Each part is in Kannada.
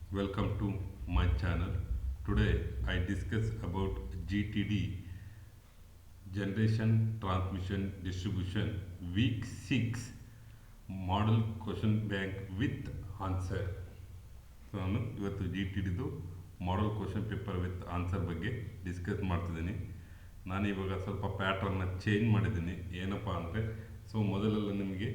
Welcome to my channel. Today I discuss about GTD, Generation Transmission Distribution, Week 6 Model Question Bank with Answer. So ನಾನು ಇವತ್ತು ಜಿ ಟಿ ಡಿದು model question paper with answer ಬಗ್ಗೆ ಡಿಸ್ಕಸ್ ಮಾಡ್ತಿದ್ದೀನಿ. ನಾನು ಇವಾಗ ಸ್ವಲ್ಪ ಪ್ಯಾಟ್ರನ್ನ ಚೇಂಜ್ ಮಾಡಿದ್ದೀನಿ. ಏನಪ್ಪ ಅಂದರೆ ಮೊದಲೆಲ್ಲ ನಿಮಗೆ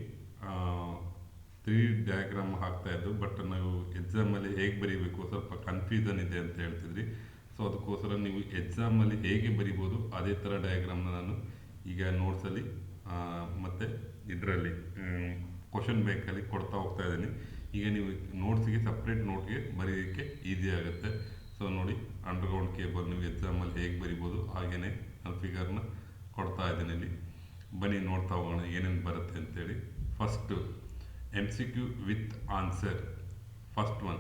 3 ಡಯಾಗ್ರಾಮ್ ಹಾಕ್ತಾಯಿದ್ದು, ಬಟ್ ನಾವು ಎಕ್ಸಾಮಲ್ಲಿ ಹೇಗೆ ಬರೀಬೇಕು ಸ್ವಲ್ಪ ಕನ್ಫ್ಯೂಷನ್ ಇದೆ ಅಂತ ಹೇಳ್ತಿದ್ರಿ. ಅದಕ್ಕೋಸ್ಕರ ನೀವು ಎಕ್ಸಾಮಲ್ಲಿ ಹೇಗೆ ಬರಿಬೋದು ಅದೇ ಥರ ಡಯಾಗ್ರಾಮ್ನ ನಾನು ಈಗ ನೋಟ್ಸಲ್ಲಿ ಮತ್ತು ಇದರಲ್ಲಿ ಕ್ವಶನ್ ಬ್ಯಾಂಕಲ್ಲಿ ಕೊಡ್ತಾ ಹೋಗ್ತಾ ಇದ್ದೀನಿ. ಈಗ ನೀವು ನೋಟ್ಸಿಗೆ ಸಪ್ರೇಟ್ ನೋಟ್ಗೆ ಬರೆಯೋಕ್ಕೆ ಈಸಿ ಆಗುತ್ತೆ. ನೋಡಿ, ಅಂಡರ್ಗ್ರೌಂಡ್ ಕೇಬಲ್ ನೀವು ಎಕ್ಸಾಮಲ್ಲಿ ಹೇಗೆ ಬರಿಬೋದು ಹಾಗೆಯೇ ನಾನು ಫಿಗರ್ನ ಕೊಡ್ತಾ ಇದ್ದೀನಿ. ಇಲ್ಲಿ ಬನ್ನಿ ನೋಡ್ತಾ ಹೋಗೋಣ ಏನೇನು ಬರುತ್ತೆ ಅಂತೇಳಿ. First MCQ with answer. First one,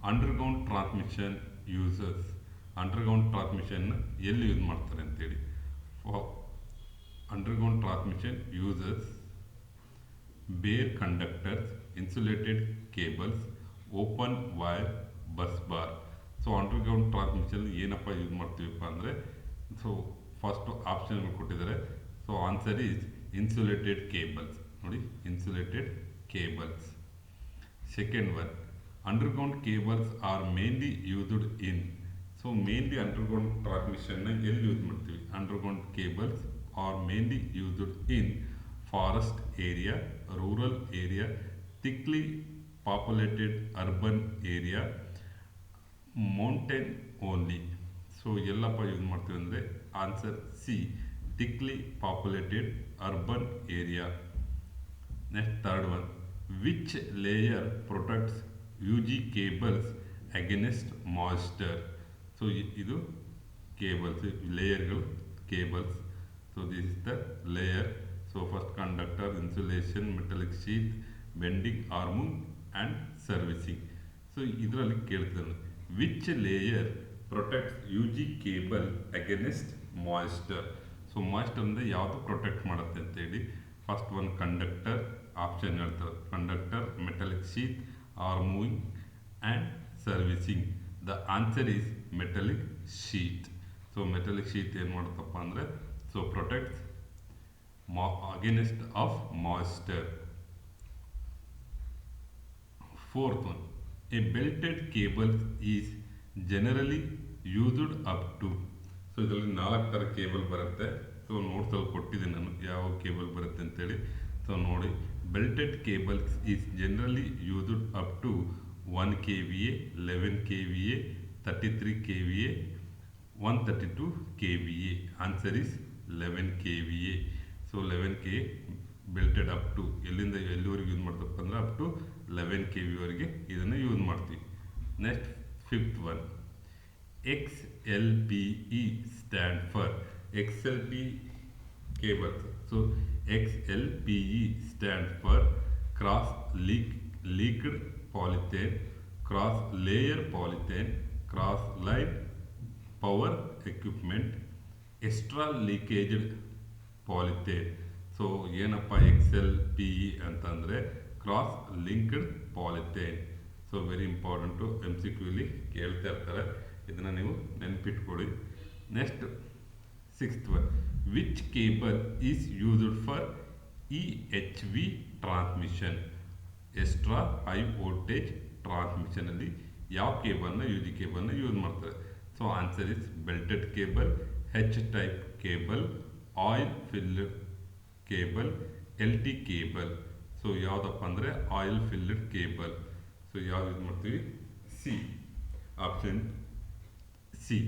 underground transmission users. Underground ಟ್ರಾನ್ಸ್ಮಿಷನ್ನ ಎಲ್ಲಿ ಯೂಸ್ ಮಾಡ್ತಾರೆ ಅಂತೇಳಿ. Underground transmission users bare conductors, insulated cables, open wire, bus bar. Underground transmission ಏನಪ್ಪ ಯೂಸ್ ಮಾಡ್ತೀವಪ್ಪ ಅಂದರೆ ಫಸ್ಟ್ ಆಪ್ಷನ್ಗಳು ಕೊಟ್ಟಿದ್ದಾರೆ. Answer is insulated cables. ನೋಡಿ, insulated cables. Second one, underground cables are mainly used in. Mainly underground ಟ್ರಾನ್ಸ್ಮಿಷನ್ನ ಎಲ್ಲಿ ಯೂಸ್ ಮಾಡ್ತೀವಿ? Underground cables are mainly used in forest area, rural area, thickly populated urban area, mountain only. ಎಲ್ಲಪ್ಪ ಯೂಸ್ ಮಾಡ್ತೀವಿ ಅಂದರೆ answer C, thickly populated urban area. Next third one, which layer protects UG cables against moisture. ಇದು ಕೇಬಲ್ಸ್, ಲೇಯರ್ಗಳು cables. This is the layer. First conductor, insulation, metallic sheet, bending armour and servicing. ಇದರಲ್ಲಿ ಕೇಳ್ತಿದ್ದಾನೆ which layer protects UG cable against moisture. Moisture ಅಂದರೆ ಯಾವುದು ಪ್ರೊಟೆಕ್ಟ್ ಮಾಡುತ್ತೆ ಅಂತೇಳಿ. ಫಸ್ಟ್ ಒನ್ ಕಂಡಕ್ಟರ್, ಆಪ್ಷನ್ ಹೇಳ್ತಾರೆ conductor, metallic sheet, armouring and servicing. The answer is metallic sheet. Metallic sheet ಏನು ಮಾಡುತ್ತಪ್ಪ ಅಂದರೆ protects against of moisture. Fourth one, a belted cable is generally used up to. ಇದರಲ್ಲಿ 4 ಥರ ಕೇಬಲ್ ಬರುತ್ತೆ. ನೋಟ್ಸಲ್ಲಿ ಕೊಟ್ಟಿದ್ದೀನಿ ನಾನು ಯಾವ ಕೇಬಲ್ ಬರುತ್ತೆ ಅಂತೇಳಿ. ನೋಡಿ, belted cables is generally used up to 1 KVA, 11 KVA, 33 KVA, 132 KVA. Answer is 11 KVA. 11K belted up to ಎಲ್ಲಿಂದ ಎಲ್ಲಿವರೆಗೆ ಯೂಸ್ ಮಾಡ್ತಪ್ಪ ಅಂದರೆ ಅಪ್ ಟು 11 KV ವರೆಗೆ ಇದನ್ನು ಯೂಸ್ ಮಾಡ್ತೀವಿ. Next fifth one, XLPE stand for XLP cables. XLPE stand for cross leaked polythene, cross layer polythene, cross line power equipment, extra leakaged polythene. ಏನಪ್ಪ XLPE ಅಂತಂದರೆ cross linked polythene. Very important, MCQಲಿ ಕೇಳ್ತಾ ಇರ್ತಾರೆ, ಇದನ್ನು ನೀವು ನೆನಪಿಟ್ಕೊಳ್ಳಿ. Next sixth one, which cable is used for EHV transmission. Extra high voltage ಟ್ರಾನ್ಸ್ಮಿಷನಲ್ಲಿ ಯಾವ ಕೇಬಲ್ನ UG ಕೇಬಲ್ನ ಯೂಸ್ ಮಾಡ್ತಾರೆ? Answer is belted cable, H type cable, oil filled cable, LT cable. ಯಾವುದಪ್ಪ ಅಂದರೆ ಆಯಿಲ್ ಫಿಲ್ಡ್ ಕೇಬಲ್. ಯಾವ್ದು ಯೂಸ್ ಮಾಡ್ತೀವಿ? C, option C.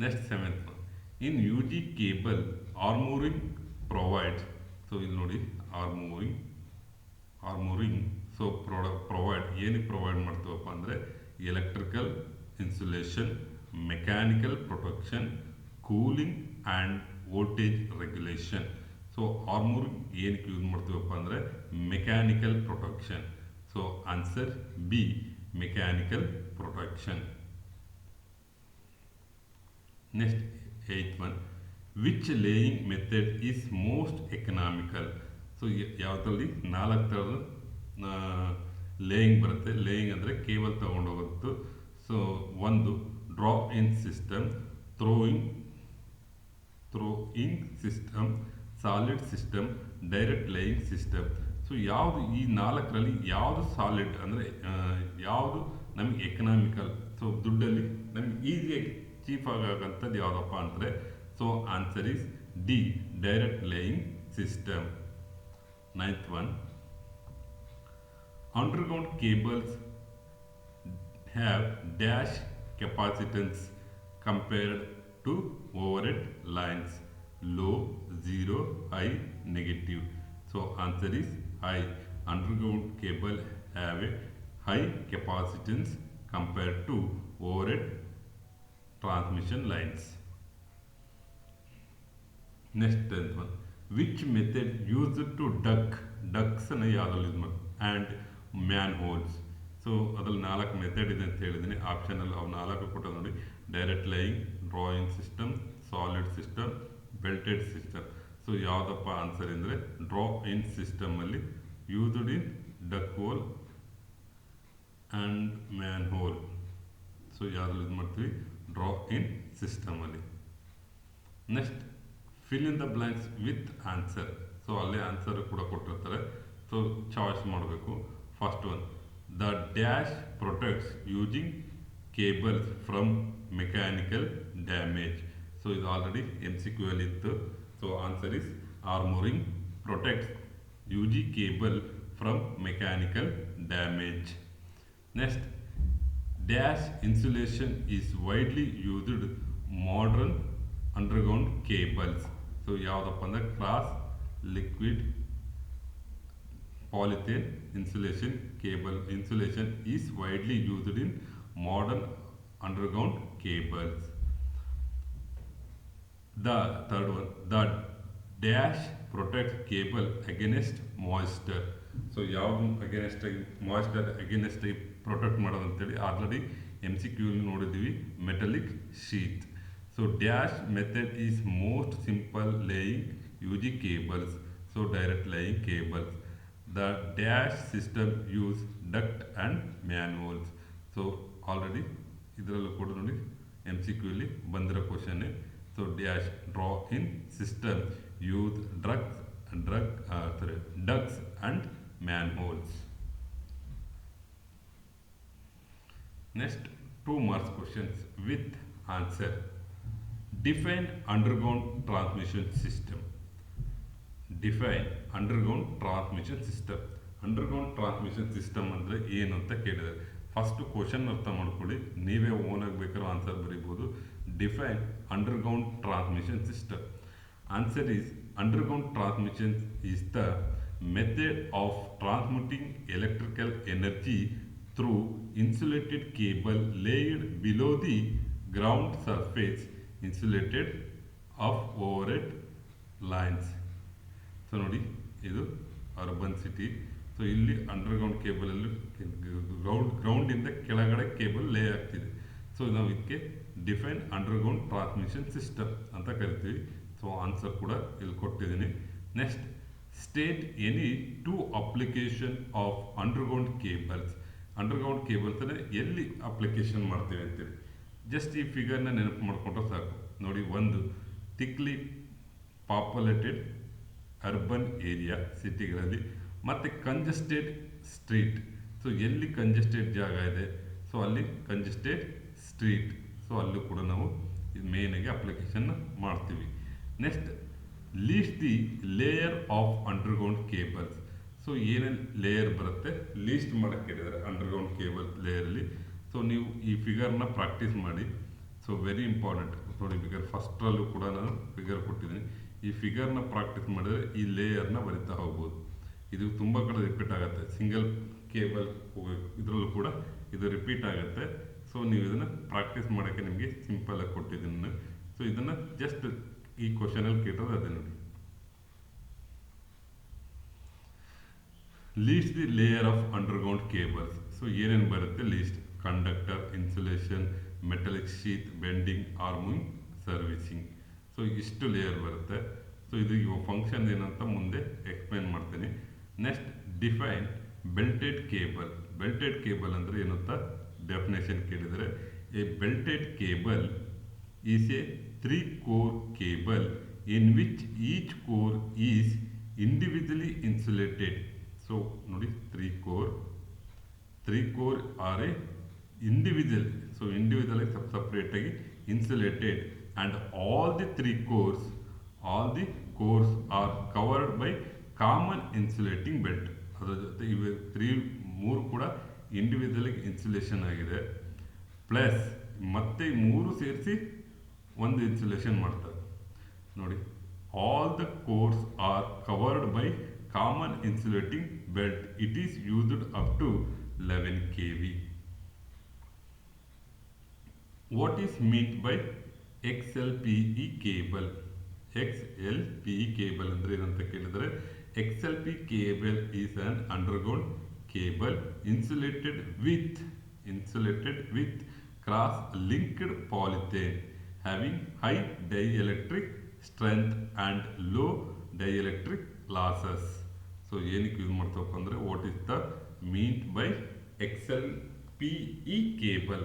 Next seventh one, in UG cable armouring provides. ಇಲ್ಲಿ ನೋಡಿ, ಆರ್ಮೂರಿಂಗ್ ಪ್ರೊವೈಡ್ ಏನಕ್ಕೆ ಪ್ರೊವೈಡ್ ಮಾಡ್ತೀವಪ್ಪ ಅಂದರೆ electrical insulation, mechanical protection, cooling and voltage regulation. Armouring ಏನಕ್ಕೆ ಯೂಸ್ ಮಾಡ್ತೀವಪ್ಪ ಅಂದರೆ mechanical protection. Answer B, mechanical protection. Next eighth one, which laying method is most economical. ಯಾವುದರಲ್ಲಿ 4 ಥರದ ಲೇಯಿಂಗ್ ಬರುತ್ತೆ. ಲೇಯಿಂಗ್ ಅಂದರೆ ಕೇಬಲ್ ತಗೊಂಡೋಗೋದು. ಸೊ ಒಂದು drop in system, throwing system, solid system, direct laying system. So ಯಾವುದು ಈ ನಾಲ್ಕರಲ್ಲಿ ಯಾವುದು ಸಾಲಿಡ್ ಅಂದರೆ ಯಾವುದು ನಮಗೆ ಎಕನಾಮಿಕಲ್, ಸೊ ದುಡ್ಡಲ್ಲಿ ನಮಗೆ ಈಸಿಯಾಗಿ ಚೀಪ್ ಆಗೋಂಥದ್ದು ಯಾವುದಪ್ಪ ಅಂದರೆ, so answer is D, direct laying system. Ninth one, underground cables have dash capacitance compared to overhead lines: low, zero, high, negative. So answer is high. Underground cable have a high capacitance compared to overhead transmission lines. Next 10th one, which method used to ducks ಅನ್ನು ಯಾವ್ದ್ರಲ್ಲಿ ಯೂಸ್ ಮಾಡಿ ಆ್ಯಂಡ್ ಮ್ಯಾನ್ ಹೋಲ್ಸ್. ಸೊ ಅದ್ರಲ್ಲಿ 4 ಮೆಥಡ್ ಇದೆ ಅಂತ ಹೇಳಿದ್ದೀನಿ. ಆಪ್ಷನಲ್ಲಿ ಅವು 4 ಕೊಟ್ಟು ನೋಡಿ: direct laying, drawing system, solid system, belted system. So ಯಾವುದಪ್ಪ ಆನ್ಸರ್ ಅಂದರೆ ಡ್ರಾ ಇನ್ ಸಿಸ್ಟಮಲ್ಲಿ used in duct hole and manhole. So ಯಾವ್ದ್ರಲ್ಲಿ ಯೂಸ್ ಮಾಡ್ತೀವಿ? ಡ್ರಾ ಇನ್ ಸಿಸ್ಟಮಲ್ಲಿ. Next, fill in the blanks with answer. So ಅಲ್ಲೇ ಆನ್ಸರ್ ಕೂಡ ಕೊಟ್ಟಿರ್ತಾರೆ. ಸೊ ಚಾಯ್ಸ್ ಮಾಡಬೇಕು. First one, the dash protects using cables from mechanical damage. So ಇದು ಆಲ್ರೆಡಿ MCQ ಅಲ್ಲಿ ಇತ್ತು. So answer is armouring protects using cable from mechanical damage. Next, dash insulation is widely used modern underground cables. So ಯಾವುದಪ್ಪ ಅಂದರೆ cross liquid polyethylene insulation cable. Insulation is widely used in modern underground cables. The third one, the dash protects cable against moisture. So ಯಾವುದು against moisture against ಪ್ರೊಟೆಕ್ಟ್ ಮಾಡೋದು ಅಂತೇಳಿ ಆಲ್ರೆಡಿ MCQ ನೋಡಿದ್ದೀವಿ, metallic sheet. So dash method is most simple laying using cables. So direct laying cables. The dash system use duct and manholes. So already ಇದರಲ್ಲೂ ಕೂಡ ನೋಡಿ MCQ ಅಲ್ಲಿ ಬಂದಿರೋ question. So dash draw in system use ducks and manholes. Next, 2 marks questions with answer. Define underground transmission system. Define underground transmission system. Underground transmission system ಅಂದರೆ ಏನು ಅಂತ ಕೇಳಿದ್ದಾರೆ. ಫಸ್ಟ್ ಕ್ವಶನ್ ಅರ್ಥ ಮಾಡ್ಕೊಳ್ಳಿ, ನೀವೇ ಓನ್ ಆಗಬೇಕಾದ್ರೂ ಆನ್ಸರ್ ಬರೀಬೋದು. Define underground transmission system. Answer is underground transmission is the method of transmitting electrical energy through insulated cable laid below the ground surface insulated of overhead lines. So ನೋಡಿ, ಇದು ಅರ್ಬನ್ ಸಿಟಿ. ಸೊ ಇಲ್ಲಿ ಅಂಡರ್ಗ್ರೌಂಡ್ ಕೇಬಲಲ್ಲಿ ಗ್ರೌಂಡಿಂದ ಕೆಳಗಡೆ ಕೇಬಲ್ ಲೇ ಆಗ್ತಿದೆ. ಸೊ ನಾವು ಇದಕ್ಕೆ ಡಿಫೈನ್ ಅಂಡರ್ಗ್ರೌಂಡ್ ಟ್ರಾನ್ಸ್ಮಿಷನ್ ಸಿಸ್ಟಮ್ ಅಂತ ಕರಿತೀವಿ. ಸೊ ಆನ್ಸರ್ ಕೂಡ ಇಲ್ಲಿ ಕೊಟ್ಟಿದ್ದೀನಿ. Next, state any 2 application of underground cables. Underground cables ಅಂದರೆ ಎಲ್ಲಿ ಅಪ್ಲಿಕೇಶನ್ ಮಾಡ್ತೇವೆ ಅಂತೇಳಿ ಜಸ್ಟ್ ಈ ಫಿಗರ್ನ ನೆನಪು ಮಾಡಿಕೊಂಡ್ರೆ ಸಾಕು. ನೋಡಿ, ಒಂದು ಥಿಕ್ಲಿ ಪಾಪ್ಯುಲೇಟೆಡ್ ಅರ್ಬನ್ ಏರಿಯಾ ಸಿಟಿಗಳಲ್ಲಿ, ಮತ್ತು ಕಂಜೆಸ್ಟೆಡ್ ಸ್ಟ್ರೀಟ್. ಸೊ ಎಲ್ಲಿ ಕಂಜೆಸ್ಟೆಡ್ ಜಾಗ ಇದೆ, ಸೊ ಅಲ್ಲಿ ಕಂಜೆಸ್ಟೆಡ್ ಸ್ಟ್ರೀಟ್. ಸೊ ಅಲ್ಲೂ ಕೂಡ ನಾವು ಮೇನಾಗಿ ಅಪ್ಲಿಕೇಶನ್ ಮಾಡ್ತೀವಿ. Next, list the layer of underground cables. So ಏನೇನು ಲೇಯರ್ ಬರುತ್ತೆ ಲೀಸ್ಟ್ ಮಾಡೋಕ್ಕೆ ಹೇಳಿದ್ದಾರೆ ಅಂಡರ್ಗ್ರೌಂಡ್ ಕೇಬಲ್ ಲೇಯರಲ್ಲಿ. ಸೊ ನೀವು ಈ ಫಿಗರ್ನ ಪ್ರಾಕ್ಟೀಸ್ ಮಾಡಿ. So very important. ನೋಡಿ, ಫಿಗರ್ ಫಸ್ಟ್ರಲ್ಲೂ ಕೂಡ ನಾನು ಫಿಗರ್ ಕೊಟ್ಟಿದ್ದೀನಿ. ಈ ಫಿಗರ್ನ ಪ್ರಾಕ್ಟೀಸ್ ಮಾಡಿದ್ರೆ ಈ ಲೇಯರ್ನ ಬರಿತಾ ಹೋಗ್ಬೋದು. ಇದು ತುಂಬ ಕಡೆ ರಿಪೀಟ್ ಆಗುತ್ತೆ. ಸಿಂಗಲ್ ಕೇಬಲ್ ಇದರಲ್ಲೂ ಕೂಡ ಇದು ರಿಪೀಟ್ ಆಗುತ್ತೆ. ಸೊ ನೀವು ಇದನ್ನು ಪ್ರಾಕ್ಟೀಸ್ ಮಾಡೋಕ್ಕೆ ನಿಮಗೆ ಸಿಂಪಲಾಗಿ ಕೊಟ್ಟಿದ್ದೀನಿ. ಸೊ ಇದನ್ನು ಜಸ್ಟ್ ಈ ಕ್ವಶನಲ್ಲಿ ಕೇಳೋದು ಅದೇ ನೋಡಿ. List the layer of underground cables. So ಏನೇನು ಬರುತ್ತೆ list: conductor, insulation, metallic sheet, bending, armouring, servicing. So ಇಷ್ಟು ಲೇಯರ್ ಬರುತ್ತೆ. ಸೊ ಇದು ಫಂಕ್ಷನ್ ಏನಂತ ಮುಂದೆ ಎಕ್ಸ್ಪ್ಲೈನ್ ಮಾಡ್ತೀನಿ. ನೆಕ್ಸ್ಟ್, ಡಿಫೈನ್ ಬೆಲ್ಟೆಡ್ ಕೇಬಲ್ ಅಂದರೆ ಏನಂತ ಡೆಫಿನೇಷನ್ ಕೇಳಿದರೆ a belted cable is a 3-core cable in which each core is individually insulated. So ನೋಡಿ 3 core are a individual, so individually separate ಆಗಿ insulated, and all the cores are covered by common insulating belt. ಅದರ ಜೊತೆ ಇವೆ ಮೂರು ಕೂಡ ಇಂಡಿವಿಜುವಲ್ ಇನ್ಸುಲೇಷನ್ ಆಗಿದೆ, ಪ್ಲಸ್ ಮತ್ತೆ ಮೂರು ಸೇರಿಸಿ ಒಂದು ಇನ್ಸುಲೇಷನ್ ಮಾಡ್ತಾರೆ ನೋಡಿ. All the cores are covered by common insulating belt. It is used up to 11 kV. What is meant by XLPE cable? XLPE cable ಅಂದರೆ ಏನಂತ ಕೇಳಿದರೆ, XLPE cable is an underground cable insulated with cross-linked polyethylene having high dielectric strength and low dielectric losses. So ಏನಕ್ಕೆ ಯೂಸ್ ಮಾಡ್ತಪ್ಪ ಅಂದರೆ, what is the meant by XLPE cable?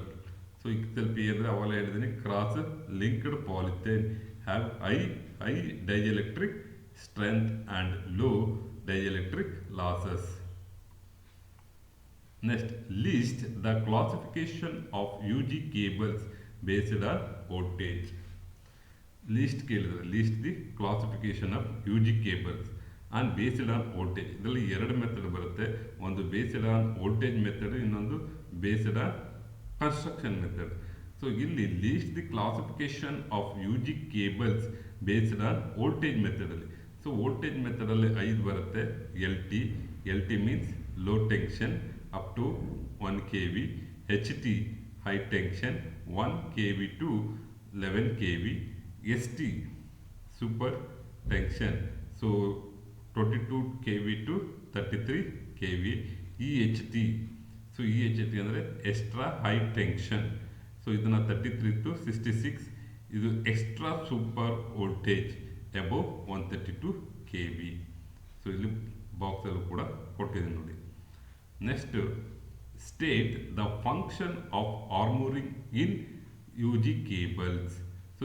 So XLPE ಅಂದರೆ ಅವೆಲ್ಲ ಹೇಳಿದ್ದೀನಿ, cross linked polythene, have high dielectric strength and low dielectric losses. Next, list the classification of UG cables based on voltage. List the classification of UG cables and based on voltage. ಇದರಲ್ಲಿ ಎರಡು ಮೆಥಡ್ ಬರುತ್ತೆ, ಒಂದು ಬೇಸ್ಡ್ ಆನ್ ವೋಲ್ಟೇಜ್ ಮೆಥಡ್, ಇನ್ನೊಂದು based on construction method. So ಇಲ್ಲಿ list the classification of UG cables based on voltage ಮೆಥಡಲ್ಲಿ. ಸೊ ವೋಲ್ಟೇಜ್ ಮೆಥಡಲ್ಲಿ 5 ಬರುತ್ತೆ. LT means low tension up to 1 kV, HT high tension 1 kV to 11 kV, ST super tension so 22 kV to 33 kV, EHT so EHT ಅಂದರೆ extra high tension, so ಇದನ್ನ 33 to 66, ಇದು extra super voltage above 132 kV. So ಇಲ್ಲಿ ಬಾಕ್ಸ್ ಅಲ್ಲೂ ಕೂಡ ಕೊಟ್ಟಿದ್ದೀನಿ ನೋಡಿ. Next, state the function of armouring in UG cables. So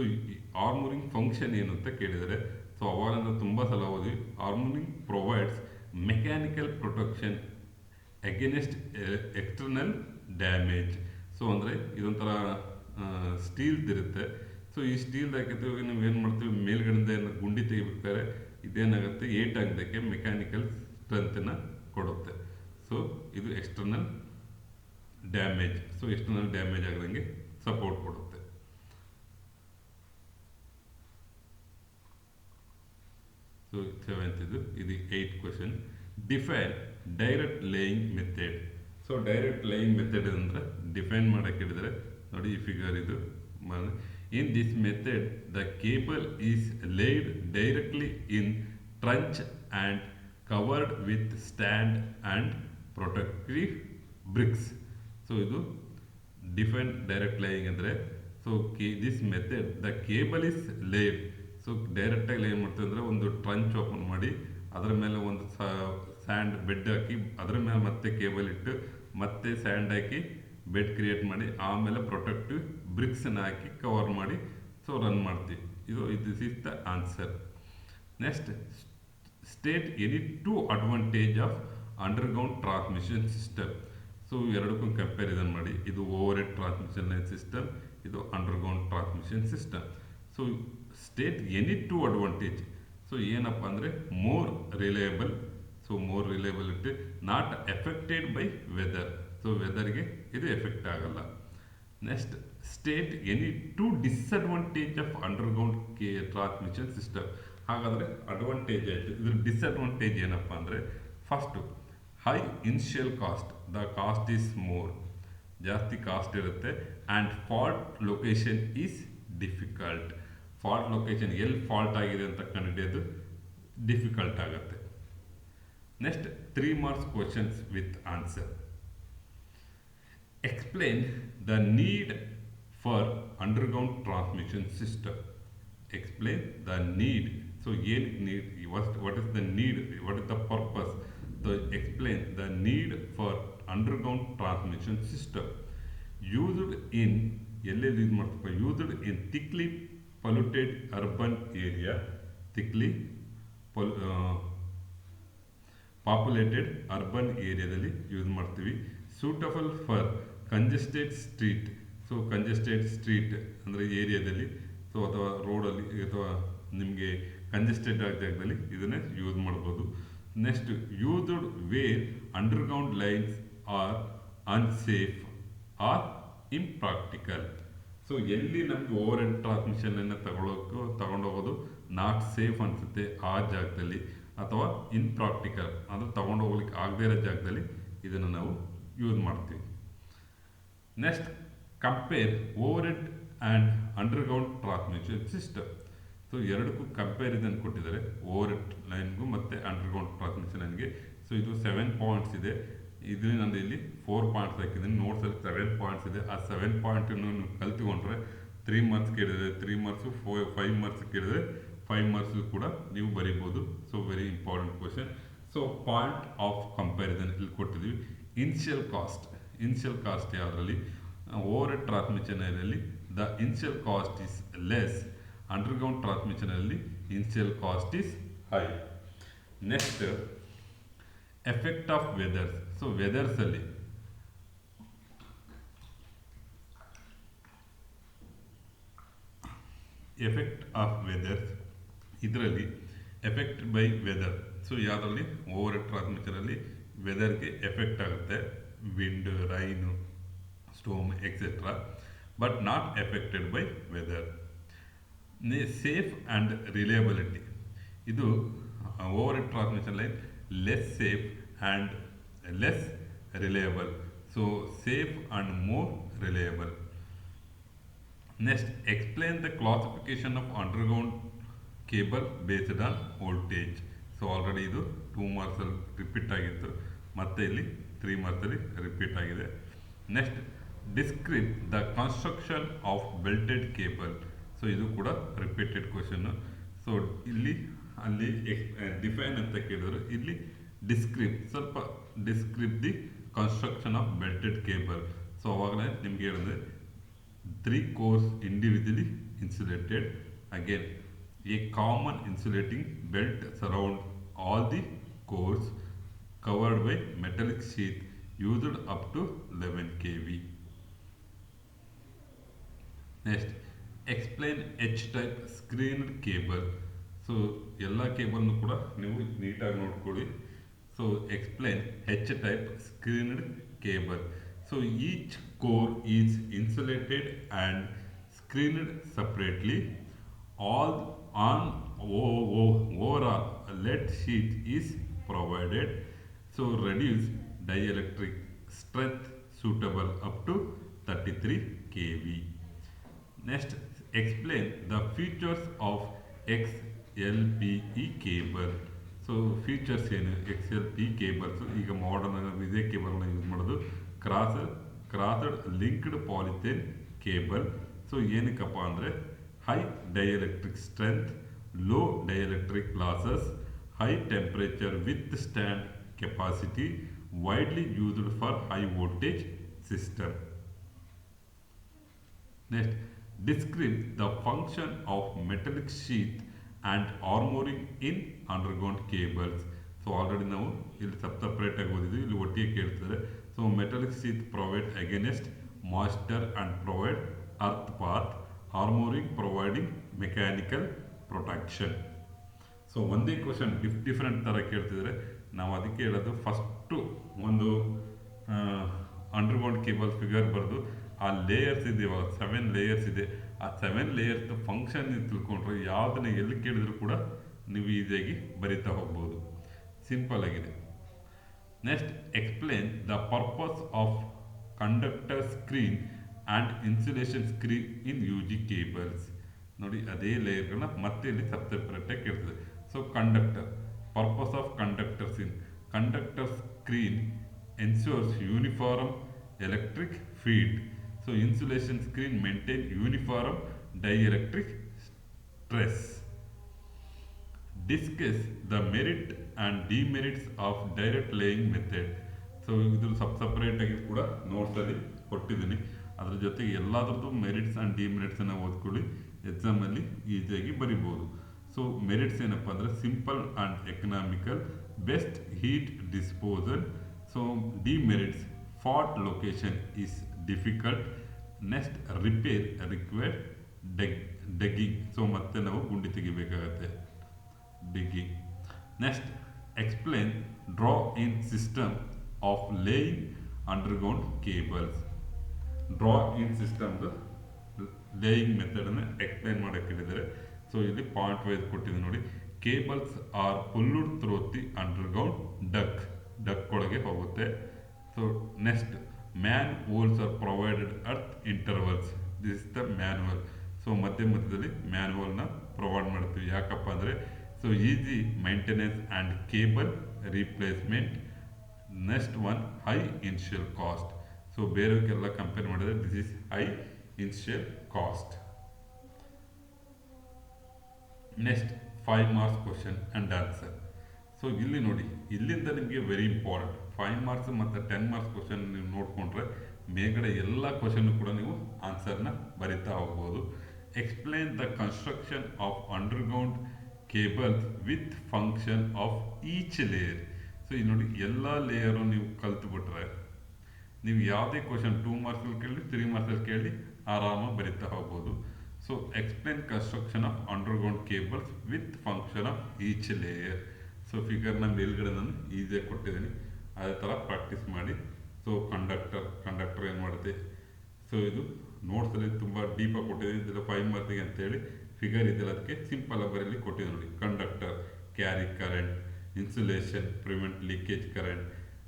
armouring function ಏನು ಅಂತ ಕೇಳಿದರೆ, ಸೊ ಅವಾಗಂದ್ರೆ ತುಂಬ ಸಲ ಓದಿ, armouring provides mechanical protection against external damage. So ಅಂದರೆ ಇದೊಂಥರ ಸ್ಟೀಲ್ದಿರುತ್ತೆ. ಸೊ ಈ ಸ್ಟೀಲ್ ಹಾಕಿರ್ತೀವಿ, ನಾವು ಏನು ಮಾಡ್ತೀವಿ, ಮೇಲ್ಗಡೆಯಿಂದ ಏನು ಗುಂಡಿ ತೆಗಿಬೇಕಾದ್ರೆ ಇದೇನಾಗುತ್ತೆ, ಏಟಾಗದಕ್ಕೆ ಮೆಕ್ಯಾನಿಕಲ್ ಸ್ಟ್ರೆಂತನ್ನು ಕೊಡುತ್ತೆ. ಸೊ ಇದು external damage, so external damage ಆಗದಂಗೆ ಸಪೋರ್ಟ್ ಕೊಡುತ್ತೆ. ಸೊ 7th ಇದು 8th question. Define direct laying method. So direct laying method ಅಂದರೆ ಡಿಫೈನ್ ಮಾಡಕ್ಕೆ ಹೇಳಿದರೆ ನೋಡಿ, ಈ ಫಿಗರ್ ಇದು. In this method the cable is laid directly in trench and covered with stand and protective bricks. So ಇದು ಡಿಫೈನ್ ಡೈರೆಕ್ಟ್ ಲೇಯಿಂಗ್ ಅಂದರೆ, so this method the cable is laid. So ಡೈರೆಕ್ಟಾಗಿ ಲೇ ಮಾಡ್ತೀವಿ ಅಂದರೆ, ಒಂದು ಟ್ರಂಚ್ ಓಪನ್ ಮಾಡಿ ಅದರ ಮೇಲೆ ಒಂದು ಸ್ಯಾಂಡ್ ಬೆಡ್ ಹಾಕಿ, ಅದರ ಮೇಲೆ ಮತ್ತೆ ಕೇಬಲ್ ಇಟ್ಟು ಮತ್ತೆ ಸ್ಯಾಂಡ್ ಹಾಕಿ ಬೆಡ್ ಕ್ರಿಯೇಟ್ ಮಾಡಿ, ಆಮೇಲೆ ಪ್ರೊಟೆಕ್ಟಿವ್ ಬ್ರಿಕ್ಸನ್ನು ಹಾಕಿ ಕವರ್ ಮಾಡಿ ಸೊ ರನ್ ಮಾಡ್ತೀವಿ. This is the answer. Next, state any 2 advantage of underground transmission system. So ಎರಡಕ್ಕೂ ಕಂಪ್ಯಾರಿಸನ್ ಮಾಡಿ, ಇದು overhead transmission line system, ಇದು underground transmission system. So state any 2 advantage. So ಏನಪ್ಪ ಅಂದರೆ, more reliable, so more reliability, not effected by weather. So ವೆದರ್ಗೆ ಇದು ಎಫೆಕ್ಟ್ ಆಗಲ್ಲ. Next, state any 2 disadvantage of underground transmission system. ಹಾಗಾದರೆ ಅಡ್ವಾಂಟೇಜ್ ಆಯಿತು, ಇದ್ರ ಡಿಸ್ಅಡ್ವಾಂಟೇಜ್ ಏನಪ್ಪ ಅಂದರೆ, first high initial cost, the cost is more, ಜಾಸ್ತಿ ಕಾಸ್ಟ್ ಇರುತ್ತೆ. And fault location is difficult. Fault location ಎಲ್ಲಿ ಫಾಲ್ಟ್ ಆಗಿದೆ ಅಂತ ಕಂಡುಹಿಡಿಯೋದು ಡಿಫಿಕಲ್ಟ್ ಆಗುತ್ತೆ. Next, 3 marks questions with answer. Explain the need for underground transmission system. Explain the need. So ಏನು need, what is the need, what is the purpose. to explain the need for underground transmission system used in ಎಲ್ಲೆಲ್ಲಿ ಯೂಸ್ ಮಾಡ್ತಪ್ಪ used in thickly polluted urban area, thickly populated urban ಏರಿಯಾದಲ್ಲಿ ಯೂಸ್ ಮಾಡ್ತೀವಿ. Suitable for congested street, so congested street ಅಂದರೆ ಏರಿಯಾದಲ್ಲಿ, ಸೊ ಅಥವಾ ರೋಡಲ್ಲಿ ಅಥವಾ ನಿಮಗೆ ಕಂಜೆಸ್ಟೆಡ್ ಆದ ಜಾಗದಲ್ಲಿ ಇದನ್ನೇ ಯೂಸ್ ಮಾಡ್ಬೋದು. Next used where underground lines are unsafe or impractical. So ಎಲ್ಲಿ ನಮಗೆ ಓವರ್ ಹೆಡ್ ಟ್ರಾನ್ಸ್ಮಿಷನನ್ನು ತಗೊಂಡೋಗೋದು ನಾಟ್ ಸೇಫ್ ಅನಿಸುತ್ತೆ ಆ ಜಾಗದಲ್ಲಿ, ಅಥವಾ ಇನ್ಪ್ರಾಕ್ಟಿಕಲ್ ಅಂದರೆ ತಗೊಂಡೋಗ್ಲಿಕ್ಕೆ ಆಗದೇ ಇರೋ ಜಾಗದಲ್ಲಿ ಇದನ್ನು ನಾವು ಯೂಸ್ ಮಾಡ್ತೀವಿ. Next compare over head and underground transmission system. So ಎರಡಕ್ಕೂ ಕಂಪ್ಯಾರಿಸನ್ ಕೊಟ್ಟಿದ್ದಾರೆ, ಓವರ್ ಹೆಡ್ ಲೈನ್ಗೂ ಮತ್ತು ಅಂಡರ್ಗ್ರೌಂಡ್ ಟ್ರಾನ್ಸ್ಮಿಷನ್ ಲೈನ್ಗೆ. ಸೊ ಇದು 7 ಪಾಯಿಂಟ್ಸ್ ಇದೆ, ಇದು ನಾನು ಇಲ್ಲಿ 4 ಪಾಯಿಂಟ್ಸ್ ಹಾಕಿದ್ದೀನಿ. ನೋಟ್ಸಲ್ಲಿ 7 ಪಾಯಿಂಟ್ಸ್ ಇದೆ. ಆ 7 ಪಾಯಿಂಟನ್ನು ನೀವು ಕಲ್ತ್ಕೊಂಡ್ರೆ 3 ಮಾರ್ಕ್ಸ್ ಕೇಳಿದರೆ 3 ಮಾರ್ಕ್ಸು, 5 ಮಾರ್ಕ್ಸ್ ಕೇಳಿದರೆ 5 ಮಾರ್ಕ್ಸ್ ಕೂಡ ನೀವು ಬರೀಬೋದು. So very important question. So point of comparison ಇಲ್ಲಿ ಕೊಟ್ಟಿದ್ದೀವಿ. ಇನಿಷಿಯಲ್ ಕಾಸ್ಟ್ ಯಾವುದರಲ್ಲಿ ಓವರ್ ಹೆಡ್ ಟ್ರಾನ್ಸ್ಮಿಷನಲ್ಲಿ the initial cost is less, underground ಟ್ರಾನ್ಸ್ಮಿಷನಲ್ಲಿ initial cost is high. Next effect of weathers. So ವೆದರ್ಸಲ್ಲಿ ಎಫೆಕ್ಟ್ ಆಫ್ ವೆದರ್ಸ್, ಇದರಲ್ಲಿ ಎಫೆಕ್ಟ್ ಬೈ ವೆದರ್. ಸೊ ಯಾವುದರಲ್ಲಿ ಓವರ್ ಹೆಡ್ ಟ್ರಾನ್ಸ್ಮಿಷನಲ್ಲಿ ವೆದರ್ಗೆ ಎಫೆಕ್ಟ್ ಆಗುತ್ತೆ, wind, rain, storm etcetera, but not effected by weather. Safe and reliability, ಇದು overhead transmission line less safe and less reliable. So safe and more reliable. Next explain the classification of underground cable based on voltage. So already ಇದು 2 ಮಾರ್ಕ್ಸಲ್ಲಿ ರಿಪೀಟ್ ಆಗಿತ್ತು, ಮತ್ತೆ ಇಲ್ಲಿ 3 ಮಾರ್ಕ್ಸಲ್ಲಿ ರಿಪೀಟ್ ಆಗಿದೆ. Next describe the construction of belted cable. So ಇದು ಕೂಡ ರಿಪೀಟೆಡ್ ಕ್ವಶನ್ನು. ಸೊ ಇಲ್ಲಿ ಅಲ್ಲಿ ಡಿಫೈನ್ ಅಂತ ಕೇಳಿದ್ರು, ಇಲ್ಲಿ describe the construction of belted cable. So ಅವಾಗಲೇ ನಿಮ್ಗೆ ಹೇಳಿದ್ರೆ 3 cores individually insulated. Again, a common insulating belt surround all the cores covered by metallic sheath used up to 11 kV. Next, explain H-type screened cable. So ಎಲ್ಲ ಕೇಬಲ್ನು ಕೂಡ ನೀವು ನೀಟಾಗಿ ನೋಡ್ಕೊಳ್ಳಿ. So explain H-type screened cable. So each core is insulated and screened separately. All on overall lead sheet is provided. So reduce dielectric strength suitable up to 33 kV. Next, explain the features of XLPE cable. So features ಏನು XLPE ಕೇಬಲ್ಸ್? ಈಗ ಮಾಡರ್ನ್ ಇದೇ ಕೇಬಲ್ನ ಯೂಸ್ ಮಾಡೋದು. Crossed linked polythene cable. So ಏನಕ್ಕಪ್ಪ ಅಂದರೆ high dielectric strength, low dielectric losses, high temperature withstand capacity, widely used for high voltage system. Next, describe the function of metallic sheath and armouring in underground cables. So already ನಾವು ಇಲ್ಲಿ ಸಪ್ರೇಟಾಗಿ ಓದಿದ್ವಿ, ಇಲ್ಲಿ ಒಟ್ಟಿಗೆ ಕೇಳ್ತಿದ್ದಾರೆ. So metallic sheath provide against moisture and provide earth path, ಆರ್ಮೋರಿಂಗ್ providing mechanical protection. So ಒಂದೇ ಕ್ವಶನ್ ಡಿಫ್ರೆಂಟ್ ಥರ ಕೇಳ್ತಿದ್ದಾರೆ. ನಾವು ಅದಕ್ಕೆ ಹೇಳೋದು ಫಸ್ಟು ಒಂದು ಅಂಡರ್ಗ್ರೌಂಡ್ ಕೇಬಲ್ ಫಿಗರ್ ಬರೆದು ಆ ಲೇಯರ್ಸ್ ಇದೆ, ಇವಾಗ 7 ಲೇಯರ್ಸ್ ಇದೆ, ಆ 7 ಲೇಯರ್ಸ್ ಫಂಕ್ಷನ್ ತಿಳ್ಕೊಂಡ್ರೆ ಯಾವುದನ್ನ ಎಲ್ಲಿ ಕೇಳಿದ್ರು ಕೂಡ ನೀವು ಈಸಿಯಾಗಿ ಬರಿತಾ ಹೋಗ್ಬೋದು. ಸಿಂಪಲ್ ಆಗಿದೆ. Next, explain the purpose of conductor screen and insulation screen in UG cables. ನೋಡಿ ಅದೇ ಲೇಯರ್ಗಳನ್ನ ಮತ್ತೆ ಇಲ್ಲಿ ಸಪ್ರೇಟಾಗಿ ಕೇಳ್ತದೆ. So conductor, purpose of conductor screen ensures uniform electric field. So insulation screen maintain uniform dielectric stress. Discuss the merit and demerits of direct laying method. So ಇದು ಸಪ್ರೇಟಾಗಿ ಕೂಡ ನೋಟ್ಸಲ್ಲಿ ಕೊಟ್ಟಿದ್ದೀನಿ. ಅದ್ರ ಜೊತೆಗೆ ಎಲ್ಲದರದ್ದು ಮೆರಿಟ್ಸ್ ಆ್ಯಂಡ್ ಡಿಮೆರಿಟ್ಸನ್ನು ಓದ್ಕೊಳ್ಳಿ, ಎಕ್ಸಾಮಲ್ಲಿ ಈಸಿಯಾಗಿ ಬರಿಬೋದು. ಸೊ ಮೆರಿಟ್ಸ್ ಏನಪ್ಪ ಅಂದರೆ simple and economical, best heat disposal. So demerits fault location is difficult. Next repair required digging. So ಮತ್ತೆ ನಾವು ಗುಂಡಿ ತೆಗಿಬೇಕಾಗತ್ತೆ, digging. Next explain draw in system of laying underground cables. Draw in ಸಿಸ್ಟಮ್ದು ಲೇಯಿಂಗ್ ಮೆಥಡನ್ನು ಎಕ್ಸ್ಪ್ಲೈನ್ ಮಾಡೋಕ್ಕೆ ಹೇಳಿದ್ದಾರೆ. ಸೊ ಇಲ್ಲಿ ಪಾಯಿಂಟ್ ವೈಸ್ ಕೊಟ್ಟಿದೆ ನೋಡಿ. Cables are pulled through the underground duct ಒಳಗೆ ಹೋಗುತ್ತೆ. So next manholes are provided at intervals. This is the manual. So ಮಧ್ಯದಲ್ಲಿ ಮ್ಯಾನ್ಯುವಲ್ನ ಪ್ರೊವೈಡ್ ಮಾಡ್ತೀವಿ. ಯಾಕಪ್ಪ ಅಂದರೆ so easy maintenance and cable replacement. Next one high initial cost. So ಬೇರೆಯವಕ್ಕೆಲ್ಲ ಕಂಪೇರ್ ಮಾಡಿದ್ರೆ this is high initial cost. Next 5 marks question and answer. So ಇಲ್ಲಿ ನೋಡಿ, ಇಲ್ಲಿಂದ ನಿಮಗೆ ವೆರಿ ಇಂಪಾರ್ಟೆಂಟ್ 5 ಮಾರ್ಕ್ಸ್ ಮತ್ತು 10 ಮಾರ್ಕ್ಸ್ ಕ್ವಶನ್ ನೀವು ನೋಡಿಕೊಂಡ್ರೆ ಮೇಲ್ಗಡೆ ಎಲ್ಲ ಕ್ವಶನ್ ಕೂಡ ನೀವು ಆನ್ಸರ್ನ ಬರಿತಾ ಹೋಗ್ಬೋದು. Explain the construction of underground cables with function of each layer. So ಇಲ್ಲಿ ನೋಡಿ, ಎಲ್ಲ ಲೇಯರು ನೀವು ಕಲ್ತ್ಬಿಟ್ರೆ ನೀವು ಯಾವುದೇ ಕ್ವಶನ್ 2 ಮಾರ್ಕ್ಸಲ್ಲಿ ಕೇಳಿ 3 ಮಾರ್ಕ್ಸಲ್ಲಿ ಕೇಳಿ ಆರಾಮಾಗಿ ಬರಿತಾ ಹೋಗ್ಬೋದು. So explain construction of underground cables with function of each layer. So ಫಿಗರ್ನ ಮೇಲ್ಗಡೆ ನಾನು ಈಸಿಯಾಗಿ ಕೊಟ್ಟಿದ್ದೀನಿ, ಅದೇ ಥರ ಪ್ರಾಕ್ಟೀಸ್ ಮಾಡಿ. ಸೊ ಕಂಡಕ್ಟರ್ ಏನು ಮಾಡುತ್ತೆ. ಸೊ ಇದು ನೋಟ್ಸಲ್ಲಿ ತುಂಬ ಡೀಪಾಗಿ ಕೊಟ್ಟಿದ್ದೀನಿ, ಇದೆಲ್ಲ 5 ಮಾರ್ಕ್ಸಿಗೆ ಅಂತೇಳಿ ಫಿಗರ್ ಇದೆಲ್ಲ ಅದಕ್ಕೆ ಸಿಂಪಲ್ ಆಗಿ ಬರೀಲಿ ಕೊಟ್ಟಿದೆ ನೋಡಿ. Conductor carry current, insulation prevent leakage current,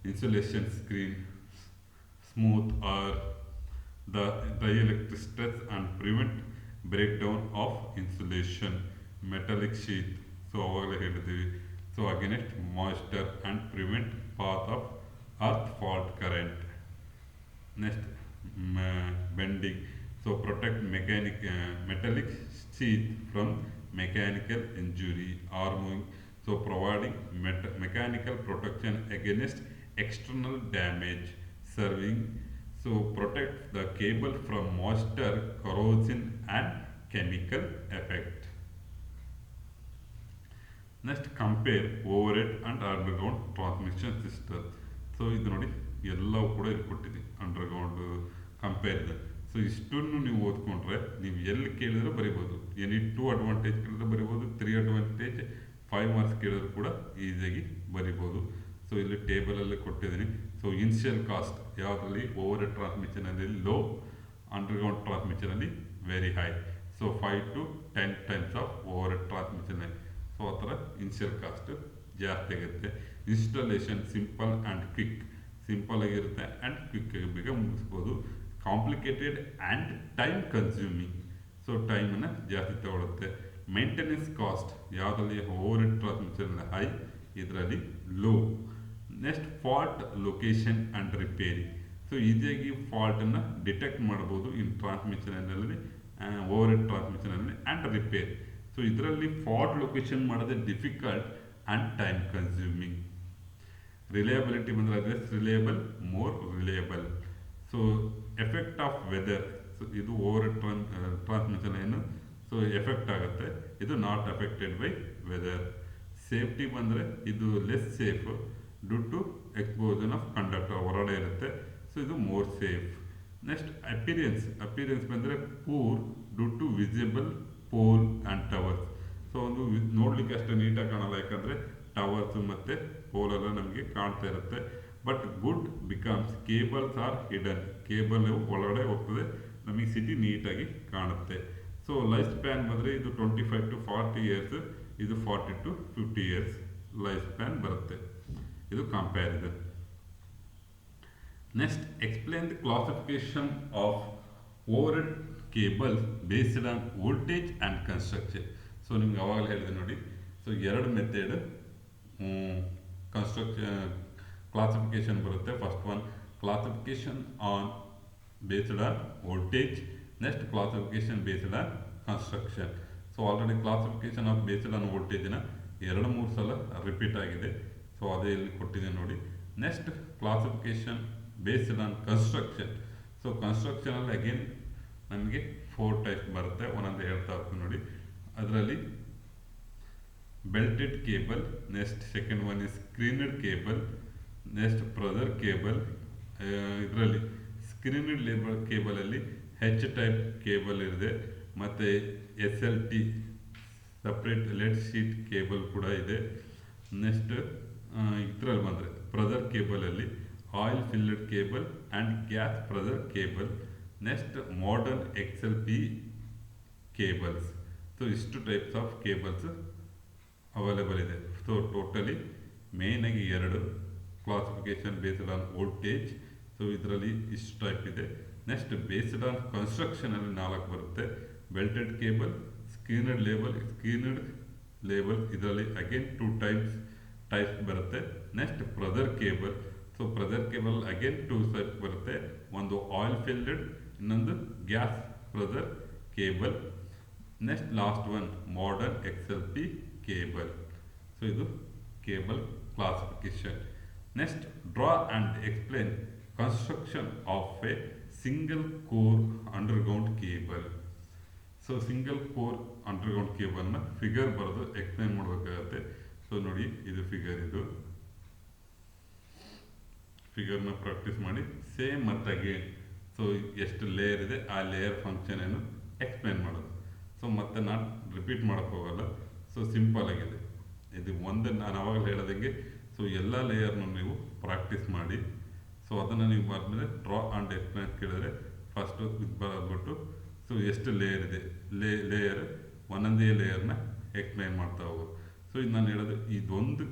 insulation screen smooth or the dielectric stress and prevent breakdown of insulation, metallic sheet. So ಅವಾಗಲೇ ಹೇಳಿದ್ದೀವಿ. So against moisture and prevent path of earth fault current. Next bending. So protect metallic sheet from mechanical injury or moving. So providing mechanical protection against external damage, serving so protect the cable from moisture, corrosion and chemical effect. Next compare overhead and underground transmission system. So ಇದು ನೋಡಿ ಎಲ್ಲವೂ ಕೂಡ ಇಲ್ಲಿ ಕೊಟ್ಟಿದೆ, ಅಂಡರ್ಗ್ರೌಂಡ್ ಕಂಪೇರಿಸನ್. ಸೊ ಇಷ್ಟನ್ನು ನೀವು ಓದ್ಕೊಂಡ್ರೆ ನೀವು ಎಲ್ಲಿ ಕೇಳಿದ್ರೆ ಬರಿಬೋದು. ಎನಿ 2 ಅಡ್ವಾಂಟೇಜ್ ಕೇಳಿದ್ರೆ ಬರಿಬೋದು, 3 ಅಡ್ವಾಂಟೇಜ್ 5 ಮಾರ್ಕ್ಸ್ ಕೇಳಿದ್ರು ಕೂಡ ಈಸಿಯಾಗಿ ಬರಿಬೋದು. ಸೊ ಇಲ್ಲಿ ಟೇಬಲಲ್ಲಿ ಕೊಟ್ಟಿದ್ದೀನಿ. ಸೊ ಇನಿಷಿಯಲ್ ಕಾಸ್ಟ್ ಯಾವುದರಲ್ಲಿ ಓವರ್ ಹೆಡ್ ಟ್ರಾನ್ಸ್ಮಿಷನಲ್ಲಿ ಲೋ, ಅಂಡರ್ಗ್ರೌಂಡ್ ಟ್ರಾನ್ಸ್ಮಿಷನಲ್ಲಿ very high. So 5 to 10 times of overhead transmission. So ಆ ಥರ ಇನಿಷಿಯಲ್ ಕಾಸ್ಟ್ ಜಾಸ್ತಿ ಆಗುತ್ತೆ. Installation simple and quick, simple ಆಗಿರುತ್ತೆ ಆ್ಯಂಡ್ ಕ್ವಿಕ್ ಆಗಿ ಬೇಗ ಮುಗಿಸ್ಬೋದು. Complicated and time consuming, so ಟೈಮನ್ನು ಜಾಸ್ತಿ ತಗೊಳುತ್ತೆ. ಮೇಂಟೆನೆನ್ಸ್ ಕಾಸ್ಟ್ ಯಾವುದರಲ್ಲಿ ಓವರ್ ಹೆಡ್ ಟ್ರಾನ್ಸ್ಮಿಷನ್ ಹೈ, ಇದರಲ್ಲಿ low. Next fault location and repair. So ಈಸಿಯಾಗಿ ಫಾಲ್ಟನ್ನು ಡಿಟೆಕ್ಟ್ ಮಾಡ್ಬೋದು ಇನ್ ಟ್ರಾನ್ಸ್ಮಿಷನಲ್ಲಿ, ಓವರ್ ಹೆಡ್ ಟ್ರಾನ್ಸ್ಮಿಷನಲ್ಲಿ ಆ್ಯಂಡ್ ರಿಪೇರ್. ಸೊ ಇದರಲ್ಲಿ ಫಾಲ್ಟ್ ಲೊಕೇಶನ್ ಮಾಡೋದೇ difficult and time consuming. Reliability ಬಂದರೆ less reliable, more reliable. So effect of weather. So ಇದು ಓವರ್ ಹೆಡ್ ಟ್ರಾನ್ಸ್ಮಿಷನ್ ಏನು ಸೊ ಎಫೆಕ್ಟ್ ಆಗುತ್ತೆ, ಇದು not affected by weather. Safety ಬಂದರೆ ಇದು less safe due to exposure of conductor, ಹೊರಗಡೆ ಇರುತ್ತೆ. ಸೊ ಇದು ಮೋರ್ ಸೇಫ್. ನೆಕ್ಸ್ಟ್ ಅಪಿಯರೆನ್ಸ್ ಬಂದರೆ poor due to visible pole and towers. So ಒಂದು ನೋಡ್ಲಿಕ್ಕೆ ಅಷ್ಟು ನೀಟಾಗಿ ಕಾಣಲ್ಲ, ಯಾಕಂದರೆ ಟವರ್ಸ್ ಮತ್ತು ಪೋಲೆಲ್ಲ ನಮಗೆ ಕಾಣ್ತಾ ಇರುತ್ತೆ. But good becomes cables are hidden, cable ಒಳಗಡೆ ಹೋಗ್ತದೆ, ನಮಗೆ ಸಿಟಿ ನೀಟಾಗಿ ಕಾಣುತ್ತೆ. ಸೊ ಲೈಫ್ ಸ್ಪ್ಯಾನ್ ಬಂದರೆ ಇದು 25 to 40 ಇಯರ್ಸ್, ಇದು 40 to 50 ಇಯರ್ಸ್ ಲೈಫ್ ಸ್ಪ್ಯಾನ್ ಬರುತ್ತೆ. ಇದು comparison. Next explain the classification of over head cables based on voltage and construction. So ನಿಮ್ಗೆ ಅವಾಗಲೇ ಹೇಳಿದೆ ನೋಡಿ. ಸೊ 2 ಮೆಥಡ್ ಕ್ಲಾಸಿಫಿಕೇಶನ್ ಬರುತ್ತೆ. First one classification on based on voltage, next classification based on construction. So already classification of based on ವೋಲ್ಟೇಜ್ನ 2-3 ಸಲ ರಿಪೀಟ್ ಆಗಿದೆ. ಸೊ ಅದೇ ಇಲ್ಲಿ ಕೊಟ್ಟಿದೆ ನೋಡಿ. Next classification based on construction. So ಕನ್ಸ್ಟ್ರಕ್ಷನಲ್ಲಿ ಅಗೇನ್ ನಮಗೆ 4 ಟೈಪ್ ಬರುತ್ತೆ, ಒಂದೊಂದು ಹೇಳ್ತಾ ಹೋಗ್ತೀನಿ ನೋಡಿ. ಅದರಲ್ಲಿ belted cable, next second one is screened cable, next pressure cable. ಇದರಲ್ಲಿ ಸ್ಕ್ರೀನ್ಡ್ ಕೇಬಲ್ ಅಲ್ಲಿ ಹೆಚ್ ಟೈಪ್ ಕೇಬಲ್ ಇದೆ, ಮತ್ತೆ SLT separate lead sheath cable ಕೂಡ ಇದೆ. ನೆಕ್ಸ್ಟ್ ಇದರಲ್ಲಿ ಬಂದರೆ ಪ್ರೆಸರ್ ಕೇಬಲ್ ಅಲ್ಲಿ oil filled cable and gas pressure cable. Next modern XLP cables. So ಇಷ್ಟು ಟೈಪ್ಸ್ ಆಫ್ ಕೇಬಲ್ಸ್ ಅವೈಲೇಬಲ್ ಇದೆ. ಸೊ ಟೋಟಲಿ ಮೇಯ್ನಾಗಿ 2 classification based on voltage. So ಇದರಲ್ಲಿ ಇಷ್ಟು ಟೈಪ್ ಇದೆ. ನೆಕ್ಸ್ಟ್ ಬೇಸ್ಡ್ ಆನ್ ಕನ್ಸ್ಟ್ರಕ್ಷನಲ್ಲಿ 4 ಬರುತ್ತೆ. ಬೆಲ್ಟೆಡ್ ಕೇಬಲ್, ಸ್ಕ್ರೀನ್ಡ್ ಲೇಬಲ್ ಇದರಲ್ಲಿ ಅಗೇನ್ 2 ಟೈಪ್ಸ್ ಬರುತ್ತೆ. Next pressure cable. So pressure cable again 2 type ಬರುತ್ತೆ, ಒಂದು ಆಯಿಲ್ ಫಿಲ್ಡ್, ಇನ್ನೊಂದು gas pressure cable. Next last one modern XLP cable. So ಇದು cable classification. Next draw and explain construction of a single core underground cable. So single core underground ಕೇಬಲ್ನ ಫಿಗರ್ ಬರೆದು ಎಕ್ಸ್ಪ್ಲೇನ್ ಮಾಡಬೇಕಾಗತ್ತೆ. ಸೊ ನೋಡಿ, ಇದು ಫಿಗರ್ನ ಪ್ರಾಕ್ಟೀಸ್ ಮಾಡಿ ಸೇಮ್ ಮತ್ತೆ ಅಗೇನ್. ಸೊ ಎಷ್ಟು ಲೇಯರ್ ಇದೆ, ಆ ಲೇಯರ್ ಫಂಕ್ಷನ್ ಏನು ಎಕ್ಸ್ಪ್ಲೇನ್ ಮಾಡೋದು. ಸೊ ಮತ್ತೆ ನಾನು ರಿಪೀಟ್ ಮಾಡೋಕ್ಕೆ ಹೋಗಲ್ಲ. ಸೊ ಸಿಂಪಲ್ ಆಗಿದೆ ಇದು. ಒಂದು ನಾನು ಅವಾಗಲೇ ಹೇಳೋದಂಗೆ, ಸೊ ಎಲ್ಲ ಲೇಯರ್ನ ನೀವು ಪ್ರಾಕ್ಟೀಸ್ ಮಾಡಿ. ಸೊ ಅದನ್ನು ನೀವು ಮಾಡಿದ್ರೆ ಡ್ರಾ ಆ್ಯಂಡ್ ಎಕ್ಸ್ಪ್ಲೇನ್ ಕೇಳಿದ್ರೆ ಫಸ್ಟು ಇದು ಬರೆದ್ಬಿಟ್ಟು ಸೊ ಎಷ್ಟು ಲೇಯರ್ ಇದೆ, ಲೇಯರ್ ಒಂದೊಂದೇ ಲೇಯರ್ನ ಎಕ್ಸ್ಪ್ಲೇನ್ ಮಾಡ್ತಾ ಹೋಗೋದು. ಸೊ ಇದು ನಾನು ಹೇಳೋದು, ಇದೊಂದು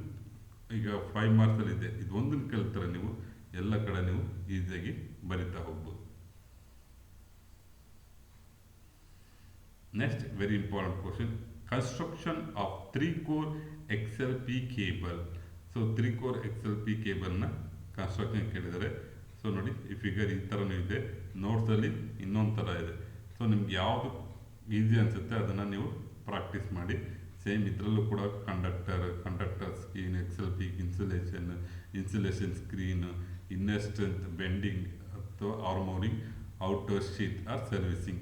ಈಗ 5 ಮಾರ್ಕ್ಸಲ್ಲಿ ಇದೆ, ಇದೊಂದನ್ನು ಕಲಿತ್ರೆ ನೀವು ಎಲ್ಲ ಕಡೆ ನೀವು ಈಸಿಯಾಗಿ ಬರಿತಾ ಹೋಗ್ಬೋದು. Next very important question, construction of 3-core XLP cable. So 3-core XLP ಕೇಬಲ್ನ ಕನ್ಸ್ಟ್ರಕ್ಷನ್ ಕೇಳಿದರೆ, ಸೊ ನೋಡಿ ಈ ಫಿಗರ್ ಈ ಥರನೂ ಇದೆ, ನೋಟ್ಸಲ್ಲಿ ಇನ್ನೊಂದು ಥರ ಇದೆ. ಸೊ ನಿಮ್ಗೆ ಯಾವುದು ಈಸಿ ಅನಿಸುತ್ತೆ ಅದನ್ನು ನೀವು ಪ್ರಾಕ್ಟೀಸ್ ಮಾಡಿ. ಸೇಮ್ ಇದರಲ್ಲೂ ಕೂಡ conductor screen, XLP insulation screen, inner strength, bending ಅಥವಾ armouring, outdoor sheet or servicing.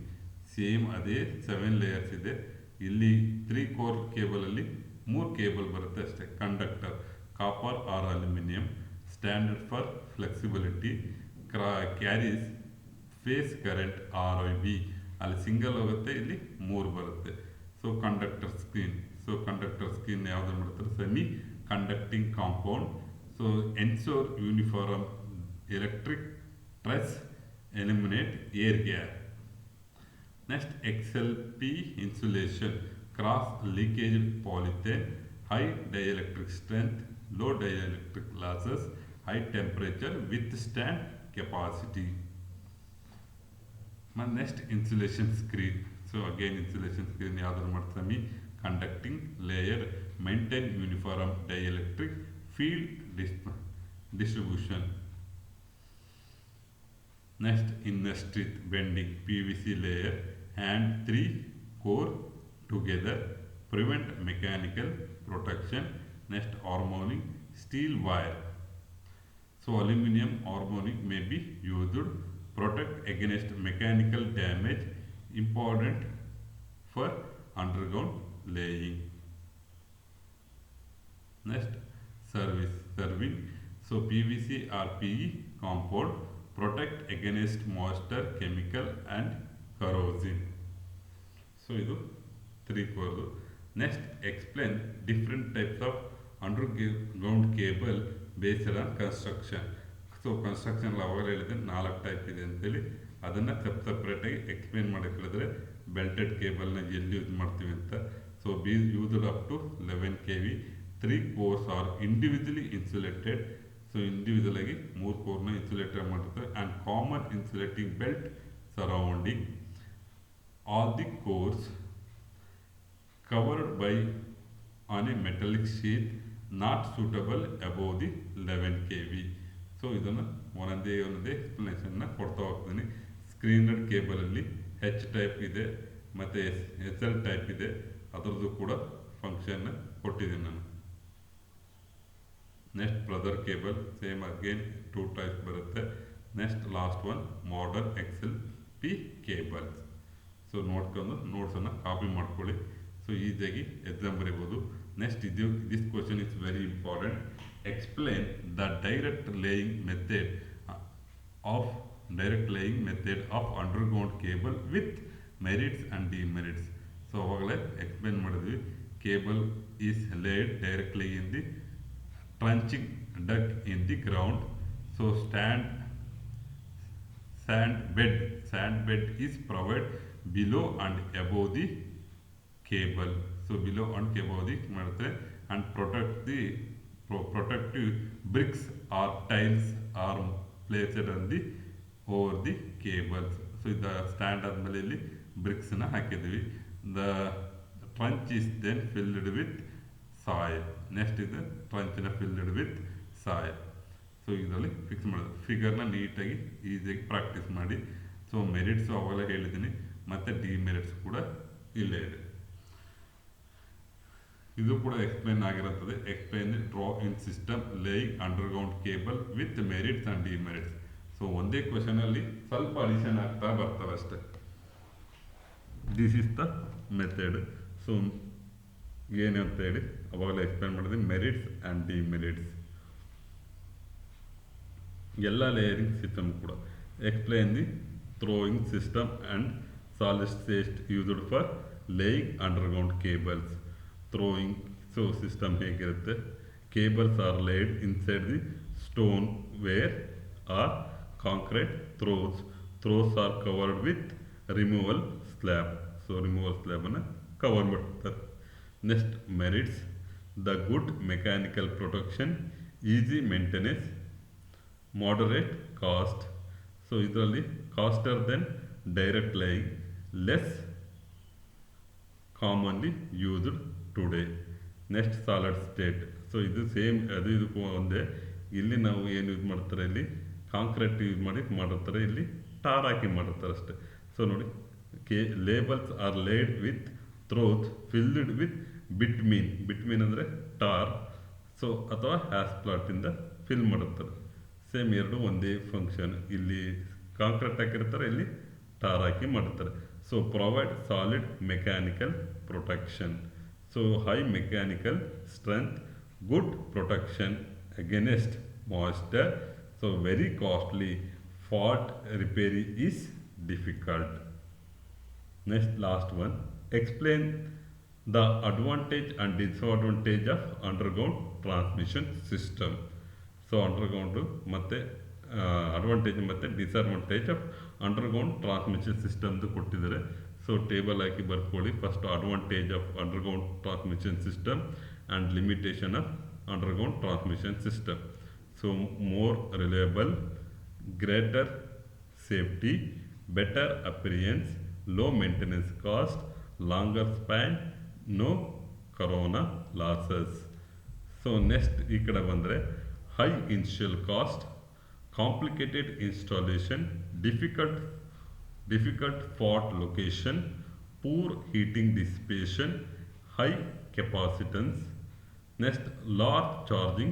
Same ಅದೇ 7 ಲೇಯರ್ಸ್ ಇದೆ. ಇಲ್ಲಿ 3-core ಕೇಬಲಲ್ಲಿ 3 ಕೇಬಲ್ ಬರುತ್ತೆ ಅಷ್ಟೇ. Conductor copper or aluminium, standard for flexibility, carries phase current RIB. ಅಲ್ಲಿ ಸಿಂಗಲ್ ಹೋಗುತ್ತೆ, ಇಲ್ಲಿ 3 ಬರುತ್ತೆ. ಸೊ ಕಂಡಕ್ಟರ್ ಸ್ಕ್ರೀನ್ ಯಾವ್ದು ಮಾಡ್ತಾರೆ, semi conducting compound. So ensure uniform electric stress, eliminate air gap. Next XLP insulation, cross leakage polythene, high dielectric strength, low dielectric losses, high temperature withstand capacity. Next insulation screen. So again insulation screen ಯಾವ್ದಾದ್ರು ಮಾಡ್ತಾರೆ, semi conducting layer, maintain uniform dielectric field distribution. Next inner strength bending, PVC layer and 3 core together, prevent mechanical protection. Next harmonic steel wire. So aluminum harmonic may be used, protect against mechanical damage, important for underground laying. Next serving. So PVC or PE compound, protect against moisture, chemical and corrosion. So ಇದು 3-core. Next explain different types of underground cable based on construction. So construction ಅವಾಗಲೇ ಹೇಳಿದೆ 4 ಟೈಪ್ ಇದೆ ಅಂತೇಳಿ, ಅದನ್ನು ಸಪ್ರೇಟಾಗಿ ಎಕ್ಸ್ಪ್ಲೇನ್ ಮಾಡಿ ಹೇಳಿದ್ರೆ ಬೆಲ್ಟೆಡ್ ಕೇಬಲ್ನ ಎಲ್ಲಿ ಯೂಸ್ ಮಾಡ್ತೀವಿ ಅಂತ. So used up to 11 kV. 3 cores are individually insulated. So individual ಆಗಿ 3 ಕೋರ್ನ ಇನ್ಸುಲೇಟೆಡ್ ಮಾಡಿರ್ತಾರೆ and common insulating belt surrounding. All the cores covered by on a metallic sheet not suitable above the 11 kV. So ಇದನ್ನು ಒಂದೊಂದೇ ಎಕ್ಸ್ಪ್ಲನೇಷನ್ನ ಕೊಡ್ತಾ ಹೋಗ್ತೀನಿ. ಸ್ಕ್ರೀನ್ಡ್ ಕೇಬಲಲ್ಲಿ H ಟೈಪ್ ಇದೆ ಮತ್ತು SL ಟೈಪ್ ಇದೆ, ಅದರದ್ದು ಕೂಡ ಫಂಕ್ಷನ್ ಕೊಟ್ಟಿದ್ದೀನಿ ನಾನು. Next brother cable same again 2 types ಬರುತ್ತೆ. Next last one modern XLP cables. So ನೋಡ್ಕೊಂಡು ನೋಟ್ಸನ್ನು ಕಾಪಿ ಮಾಡ್ಕೊಳ್ಳಿ. ಸೊ ಈಸಿಯಾಗಿ ಎಕ್ಸಾಮ್ ಬರೀಬೋದು. Next this question is very important. Explain the direct laying method of underground cable with merits and demerits. So ಅವಾಗಲೇ ಎಕ್ಸ್ಪ್ಲೇನ್ ಮಾಡಿದ್ವಿ. Cable is laid directly in the trenching dug in the ground. So sand bed is provided below and above the cable. So below and above the ಮಾಡುತ್ತೆ. And protective bricks or tiles are placed on the over the cables. So ಇದು ಸ್ಟ್ಯಾಂಡ್ ಆದಮೇಲೆ ಇಲ್ಲಿ ಬ್ರಿಕ್ಸ್ನ ಹಾಕಿದ್ವಿ. The trench is then filled with soil. Next ಇದು ಟ್ರಂಚಿನ filled with soil. ಸೊ ಇದರಲ್ಲಿ ಫಿಕ್ಸ್ ಮಾಡೋದು. ಫಿಗರ್ನ ನೀಟಾಗಿ ಈಸಿಯಾಗಿ ಪ್ರಾಕ್ಟೀಸ್ ಮಾಡಿ. ಸೊ ಮೆರಿಟ್ಸು ಅವಾಗಲೇ ಹೇಳಿದ್ದೀನಿ, ಮತ್ತು ಡಿಮೆರಿಟ್ಸ್ ಕೂಡ ಇಲ್ಲೇ ಇದೆ. ಇದು ಕೂಡ ಎಕ್ಸ್ಪ್ಲೈನ್ ಆಗಿರುತ್ತದೆ. Explain the draw in system laying underground cable with merits and demerits. So ಒಂದೇ ಕ್ವಶನಲ್ಲಿ ಸ್ವಲ್ಪ ಅಡಿಷನ್ ಆಗ್ತಾ ಬರ್ತವೆ ಅಷ್ಟೇ. This is the method. So ಏನು ಅಂತ ಹೇಳಿ ಅವಾಗಲೇ ಎಕ್ಸ್ಪ್ಲೈನ್ ಮಾಡಿದ್ವಿ, ಮೆರಿಟ್ಸ್ ಆ್ಯಂಡ್ ಡಿಮೆರಿಟ್ಸ್. ಎಲ್ಲ ಲೇಯರಿಂಗ್ ಸಿಸ್ಟಮ್ ಕೂಡ explain the throwing system and solid state used for laying underground cables. Throwing so system ಹೇಗಿರುತ್ತೆ? Cables are laid inside the stone ware or concrete throws are covered with removal slab. So removal ಸ್ಲ್ಯಾಬನ್ನು ಕವರ್ ಮಾಡ್ತಾರೆ. Next merits, the good mechanical protection, easy maintenance, moderate cost. So ಇದರಲ್ಲಿ costlier than direct laying, less commonly used today. Next solid state. So ಇದು ಸೇಮ್ ಅದು ಇದಕ್ಕೂ ಒಂದೇ. ಇಲ್ಲಿ ನಾವು ಏನು ಯೂಸ್ ಮಾಡ್ತಾರೆ, ಇಲ್ಲಿ ಕಾಂಕ್ರೀಟ್ ಯೂಸ್ ಮಾಡಿರ್ತಾರೆ, ಇಲ್ಲಿ ಟಾರ್ ಹಾಕಿ ಮಾಡಿರ್ತಾರೆ ಅಷ್ಟೇ. ಸೊ ನೋಡಿ, cables are laid with throws filled with bitumen ಅಂದರೆ ಟಾರ್, ಸೊ ಅಥವಾ ಹ್ಯಾಸ್ಪ್ಲಾಟಿಂದ ಫಿಲ್ ಮಾಡುತ್ತಾರೆ. ಸೇಮ್ ಎರಡು ಒಂದೇ ಫಂಕ್ಷನ್. ಇಲ್ಲಿ ಕಾಂಕ್ರೀಟ್ ಹಾಕಿರ್ತಾರೆ, ಇಲ್ಲಿ ಟಾರ್ ಹಾಕಿ ಮಾಡ್ತಾರೆ. So provide solid mechanical protection. So high mechanical strength, good protection against moisture. So very costly, fault repair is difficult. Next last one, explain the advantage and disadvantage of underground transmission system. So underground ಮತ್ತು ಅಡ್ವಾಂಟೇಜ್ ಮತ್ತು ಡಿಸ್ಅಡ್ವಾಂಟೇಜ್ ಆಫ್ ಅಂಡರ್ಗ್ರೌಂಡ್ ಟ್ರಾನ್ಸ್ಮಿಷನ್ ಸಿಸ್ಟಮ್ದು ಕೊಟ್ಟಿದ್ದಾರೆ. ಸೊ ಟೇಬಲ್ ಹಾಕಿ ಬರ್ಕೊಳ್ಳಿ. First advantage of underground transmission system and limitation of underground transmission system. So more reliable, greater safety, better appearance, low maintenance cost, longer span, no corona losses. So next ಈ ಕಡೆ ಬಂದರೆ high initial cost, complicated installation, difficult fault location, poor heating dissipation, high capacitance. Next, large charging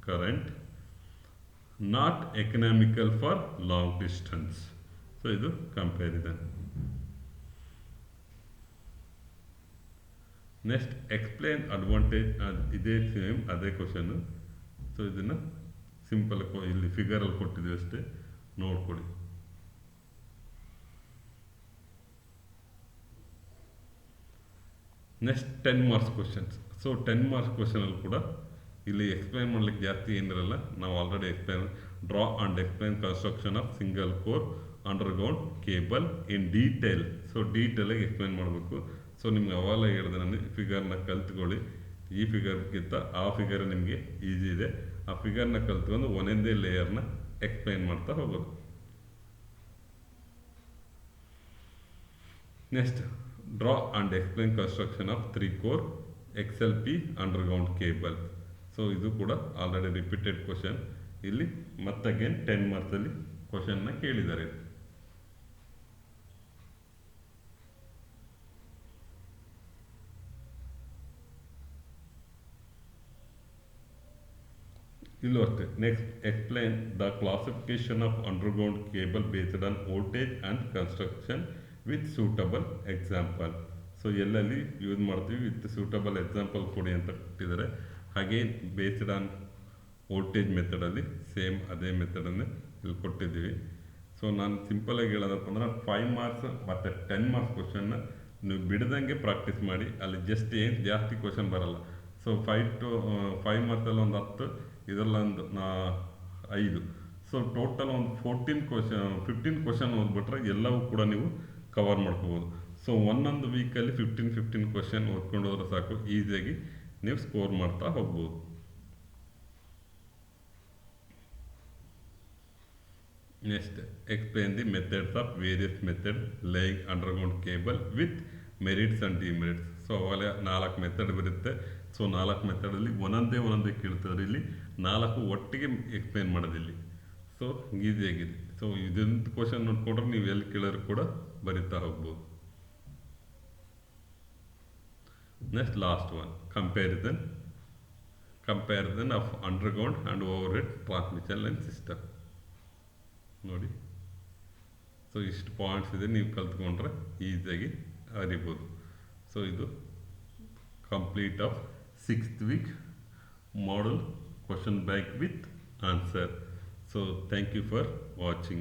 current, not economical for long distance. So ಇದು comparison. Next explain advantage. ಇದೇ ಸೇಮ್ ಅದೇ ಕ್ವಶನ್ನು. ಸೊ ಇದನ್ನು ಸಿಂಪಲ್ ಇಲ್ಲಿ ಫಿಗರಲ್ಲಿ ಕೊಟ್ಟಿದ್ದೀವಿ ಅಷ್ಟೇ, ನೋಡ್ಕೊಳ್ಳಿ. Next 10 marks questions. So 10 marks ಕ್ವಶನಲ್ಲಿ ಕೂಡ ಇಲ್ಲಿ ಎಕ್ಸ್ಪ್ಲೈನ್ ಮಾಡ್ಲಿಕ್ಕೆ ಜಾಸ್ತಿ ಏನಿರಲ್ಲ. ನಾವು already explain draw and explain construction of single core underground cable in detail. So ಡೀಟೇಲಾಗಿ ಎಕ್ಸ್ಪ್ಲೈನ್ ಮಾಡಬೇಕು. ಸೊ ನಿಮ್ಗೆ ಅವೆಲ್ಲ ಹೇಳಿದೆ ನಾನು, ಫಿಗರ್ನ ಕಲ್ತ್ಕೊಳ್ಳಿ. ಈ ಫಿಗರ್ಗಿಂತ ಆ ಫಿಗರ್ ನಿಮಗೆ ಈಸಿ ಇದೆ. ಆ ಫಿಗರ್ನ ಕಲ್ತ್ಕೊಂಡು ಒಂದೊಂದೇ ಲೇಯರ್ನ ಎಕ್ಸ್ಪ್ಲೈನ್ ಮಾಡ್ತಾ ಹೋಗೋದು. Next draw and explain construction of 3 core XLP underground cable. So ಇದು ಕೂಡ ಆಲ್ರೆಡಿ ರಿಪೀಟೆಡ್ ಕ್ವಶನ್. ಇಲ್ಲಿ ಮತ್ತಗೇನ್ 10 ಮಾರ್ಕ್ಸಲ್ಲಿ ಕ್ವಶನ್ನ ಕೇಳಿದ್ದಾರೆ. ಇಲ್ಲೂ ಅಷ್ಟೇ. Next explain the classification of underground cable based on voltage and construction with suitable example. So ಎಲ್ಲೆಲ್ಲಿ ಯೂಸ್ ಮಾಡ್ತೀವಿ ವಿತ್ ಸೂಟಬಲ್ ಎಕ್ಸಾಂಪಲ್ ಕೊಡಿ ಅಂತ ಕೊಟ್ಟಿದ್ದಾರೆ. ಹಾಗೆ ಬೇಸ್ಡ್ ಆನ್ ವೋಲ್ಟೇಜ್ ಮೆಥಡಲ್ಲಿ ಸೇಮ್ ಅದೇ ಮೆಥಡನ್ನೇ ಇಲ್ಲಿ ಕೊಟ್ಟಿದ್ದೀವಿ. ಸೊ ನಾನು ಸಿಂಪಲಾಗಿ ಹೇಳೋದಪ್ಪ ಅಂದ್ರೆ 5 ಮಾರ್ಕ್ಸ್ ಮತ್ತು 10 ಮಾರ್ಕ್ಸ್ ಕ್ವಶನ್ನ ನೀವು ಬಿಡದಂಗೆ ಪ್ರಾಕ್ಟೀಸ್ ಮಾಡಿ. ಅಲ್ಲಿ ಜಸ್ಟ್ ಏನು ಜಾಸ್ತಿ ಕ್ವಶನ್ ಬರಲ್ಲ. ಸೊ 5 ಮಾರ್ಕ್ಸಲ್ಲಿ ಒಂದು 10, ಇದರಲ್ಲೊಂದು 5. ಸೊ ಟೋಟಲ್ ಒಂದು 15 ಕ್ವಶನ್ ಓದ್ಬಿಟ್ರೆ ಎಲ್ಲವೂ ಕೂಡ ನೀವು ಕವರ್ ಮಾಡ್ಕೋಬೋದು. ಸೊ ಒಂದೊಂದು ವೀಕಲ್ಲಿ 15 ಕ್ವಶನ್ ಓದ್ಕೊಂಡು ಹೋದ್ರೆ ಸಾಕು, ಈಸಿಯಾಗಿ ನೀವು ಸ್ಕೋರ್ ಮಾಡ್ತಾ ಹೋಗ್ಬೋದು. Next explain the methods of various method lying underground cable with merits and demerits. So ಅವಾಗಲೇ 4 ಮೆಥಡ್ ಬರುತ್ತೆ. ಸೊ 4 ಮೆಥಡಲ್ಲಿ ಒಂದೊಂದೇ ಕೇಳ್ತಾರೆ. ಇಲ್ಲಿ 4 ಒಟ್ಟಿಗೆ ಎಕ್ಸ್ಪ್ಲೇನ್ ಮಾಡೋದಿಲ್ಲಿ. ಸೊ ಈಸಿಯಾಗಿದೆ. ಸೊ ಇದೊಂದು ಕ್ವಶನ್ ನೋಡ್ಕೊಂಡ್ರೆ ನೀವು ಎಲ್ಲಿ ಕೇಳೋರು ಕೂಡ ಬರಿತಾ ಹೋಗ್ಬೋದು. Next last one, comparison of underground and over head transmission line system. ನೋಡಿ, ಸೊ ಇಷ್ಟು ಪಾಯಿಂಟ್ಸ್ ಇದೆ, ನೀವು ಕಲ್ತ್ಕೊಂಡ್ರೆ ಈಸಿಯಾಗಿ ಅರಿಬೋದು. ಸೊ ಇದು complete of 6th week model question bank with answer. So thank you for watching.